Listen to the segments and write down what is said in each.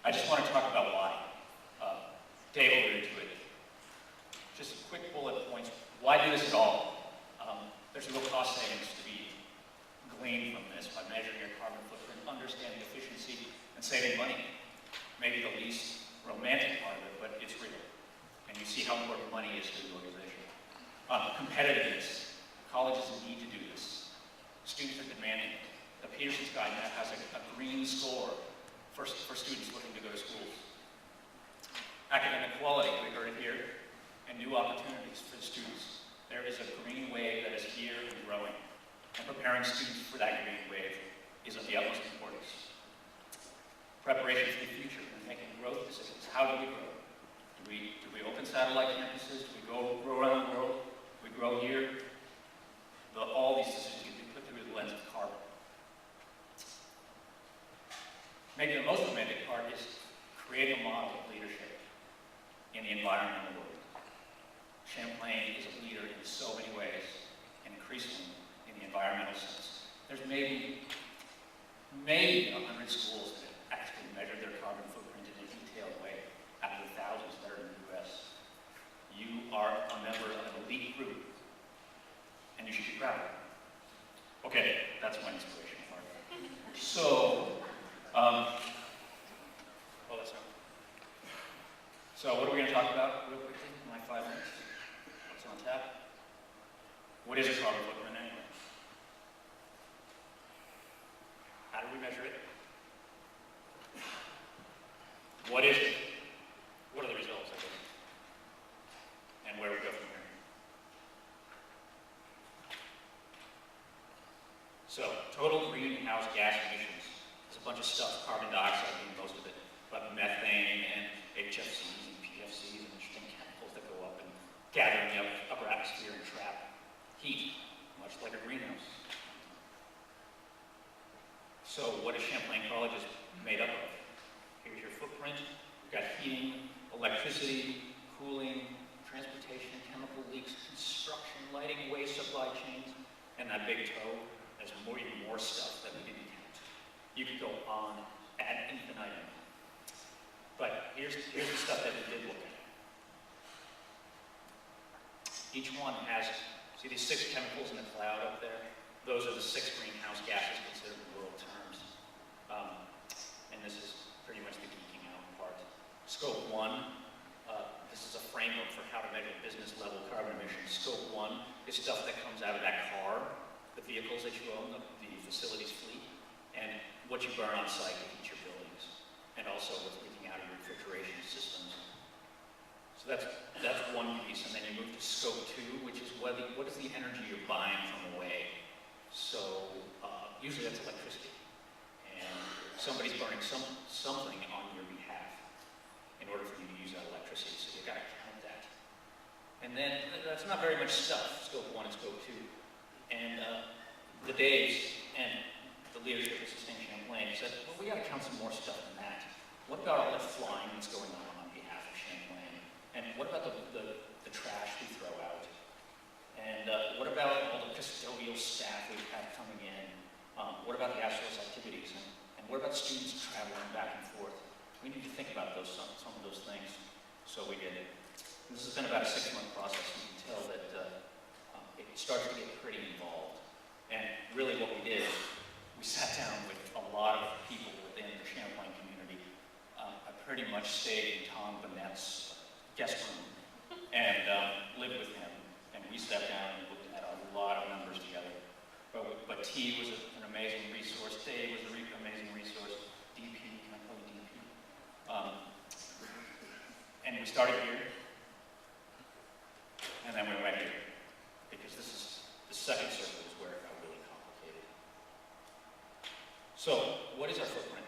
I just want to talk about why. Dave alluded to it. Just quick bullet points. Why do this at all? There's real cost savings to be gleaned from this by measuring your carbon footprint, understanding efficiency, and saving money. Maybe the least romantic part of it, but it's real. And you see how important money is to the organization. Competitiveness. Colleges need to do this. Students are demanding it. The Peterson's Guide now has a green score for students looking to go to schools. Academic quality, we heard it here, and new opportunities for the students. There is a green wave that is here and growing, and preparing students for that green wave is of the utmost importance. Preparation for the future and making growth decisions. How do we grow? Do we open satellite campuses? Do we grow around the world? Do we grow here? All these decisions can be put through the lens of carbon. Maybe the most romantic part is creating a model of leadership in the environmental world. Champlain is a leader in so many ways, and increasingly in the environmental sense. There's maybe 100 schools that actually measure their carbon footprint in a detailed way out of the thousands that are in the U.S. You are a member of an elite group, and you should be proud of it. Okay, that's my inspirational part. So, what are we going to talk about real quickly in my 5 minutes? What's on tap? What is a carbon footprint anyway? How do we measure it? What is it? What are the results of it? And where do we go from here? So, total greenhouse gas emissions. There's a bunch of stuff, carbon dioxide being most of it, but methane and HFCs and PFCs and interesting chemicals that go up and gather in the upper atmosphere and trap heat, much like a greenhouse. So what is Champlain College made up of? Here's your footprint. We've got heating, electricity, cooling, transportation, chemical leaks, construction, lighting, waste supply chains, and that big toe. There's even more stuff that we didn't count. You could go on ad infinitum. But here's the stuff that we did look at. Each one has, see these 6 chemicals in the cloud up there? Those are the 6 greenhouse gases considered in world terms. And this is pretty much the geeking out part. Scope 1, this is a framework for how to measure business level carbon emissions. Scope 1 is stuff that comes out of that car, the vehicles that you own, the facilities fleet, and what you burn on site to heat your buildings, and also what's leaking out of your refrigeration systems. So that's one piece, and then you move to scope 2, which is what is the energy you're buying from away. So usually that's electricity, and somebody's burning something on your behalf in order for you to use that electricity, so you've got to count that. And then that's not very much stuff, scope 1 and scope 2. And the Daves and the leadership of Sustain Champlain said, well, we got to count some more stuff than that. What about all that flying that's going on behalf of Champlain? And what about the trash we throw out? And what about all the custodial staff we've had coming in? What about the outsourced activities? And what about students traveling back and forth? We need to think about some of those things. So we did it. This has been about a 6-month process. You can tell that it starts to get pretty involved. And really what we did, we sat down with a lot of people within the Champlain community. I pretty much stayed in Tom Burnett's guest room and lived with him. And we sat down and looked at a lot of numbers together. But T was an amazing resource. Dave was an amazing resource. DP, can I call you DP? And we started here. And then we went here. Because this is the second circle is where it got really complicated. So, what is our footprint?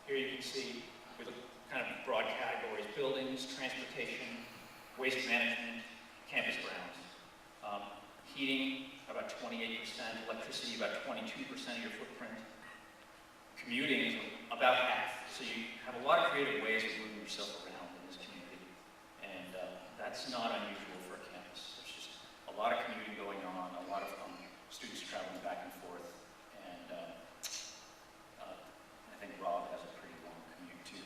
Here you can see we look kind of broad categories: buildings, transportation, waste management, campus grounds. Heating, about 28%, electricity, about 22% of your footprint. Commuting is about half. So you have a lot of creative ways of moving yourself around in this community. And that's not unusual for a campus. There's just a lot of commuting going on, a lot of students traveling back and forth. And I think Rob has a pretty long commute too.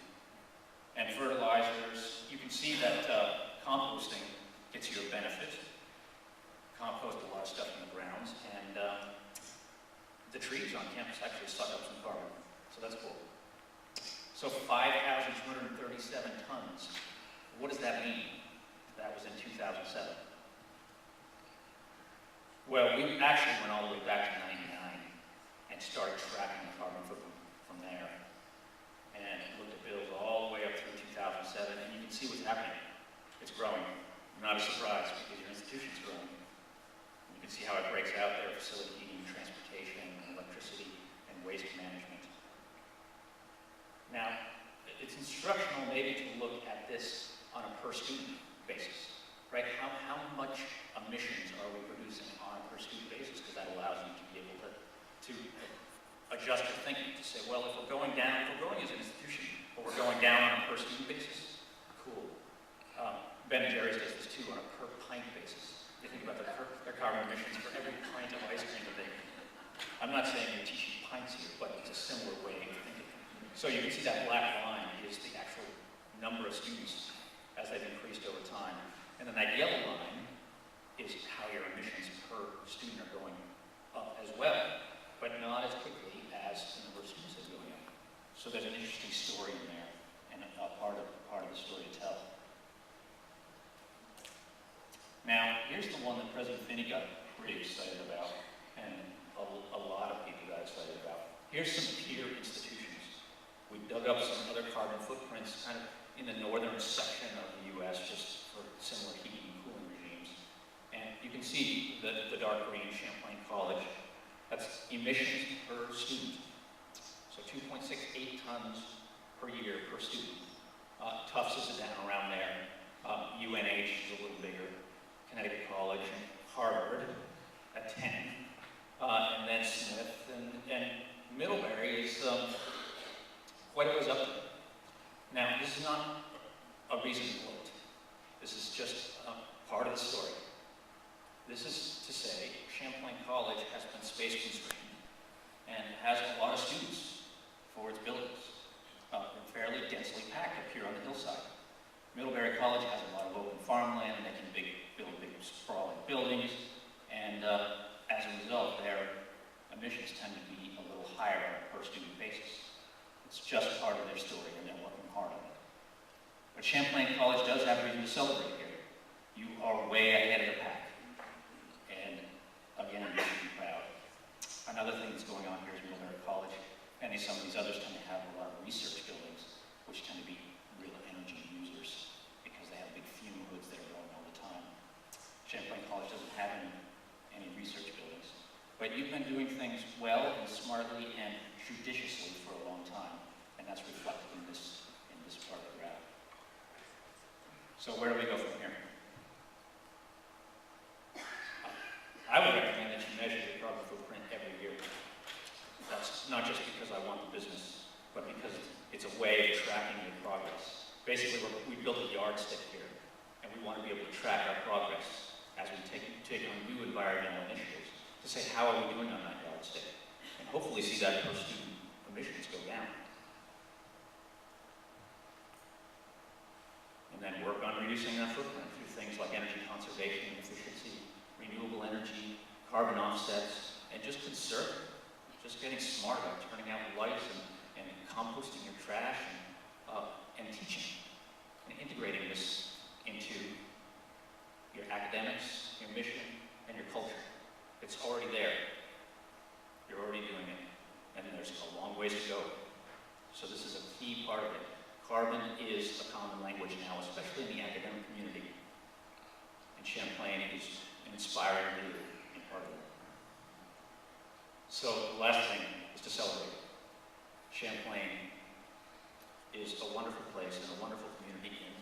5,237 tons. What does that mean? That was in 2007. Well, we actually went all the way back to 99 and started tracking the carbon footprint from there. And looked at bills all the way up through 2007, and you can see what's happening. It's growing. Not a surprise, because your institution's growing. You can see how it breaks out there: facility heating, transportation, electricity, and waste management. Now, it's instructional maybe to look at this on a per-student basis, right? How much emissions are we producing on a per-student basis? Because that allows you to be able to adjust your thinking to say, well, if we're going down, if we're growing as an institution, but we're going down on a per-student basis, cool. Ben & Jerry's does this too on a per-pint basis. They think about their carbon emissions for every pint of ice cream that they make. I'm not saying you're teaching pints here, but it's a similar way of thinking. So you can see that black line is the actual number of students as they've increased over time. And then that yellow line is how your emissions per student are going up as well, but not as quickly as the number of students is going up. So there's an interesting story in there, and a part of the story to tell. Now, here's the one that President Finney got pretty excited about, and a lot of people got excited about. Here's some peer institutions. We dug up some other carbon footprints kind of in the northern section of the U.S. just for similar heating and cooling regimes. And you can see the dark green Champlain College. That's emissions per student. So 2.68 tons per year per student. Tufts is down around there. UNH is a little bigger. Connecticut College and Harvard at 10. And then Smith and Middlebury is quite a ways up there. Now, this is not a reason to gloat. This is just part of the story. This is to say Champlain College has been space constrained and has a lot of students for its buildings. They're fairly densely packed up here on the hillside. Middlebury College has a lot of open farmland, and they can build big sprawling buildings, and as a result, their emissions tend to be a little higher on a per-student basis. It's just part of their story, and they're working hard on it. But Champlain College does have reason to celebrate here. You are way ahead of the pack. And again, you should be proud. Another thing that's going on here is Middlebury College, and some of these others tend to have a lot of research buildings, which tend to be real energy users, because they have big fume hoods that are going all the time. Champlain College doesn't have any research buildings. But you've been doing things well and smartly and judiciously for a long time, and that's reflected in this part of the graph. So where do we go from here? I would recommend that you measure your carbon footprint every year. That's not just because I want the business, but because it's a way of tracking your progress. Basically, we built a yardstick here, and we want to be able to track our progress as we take on new environmental initiatives to say, how are we doing on that yardstick? And hopefully see that per student emissions go down. And then work on reducing that footprint through things like energy conservation and efficiency, renewable energy, carbon offsets, and just conserving. Just getting smart about turning out lights and composting your trash and teaching and integrating this into your academics, your mission, and your culture. It's already there. You're already doing it. And there's a long ways to go. So this is a key part of it. Carbon is a common language now, especially in the academic community. And Champlain is an inspiring leader in part of it. So the last thing is to celebrate. Champlain is a wonderful place and a wonderful community, and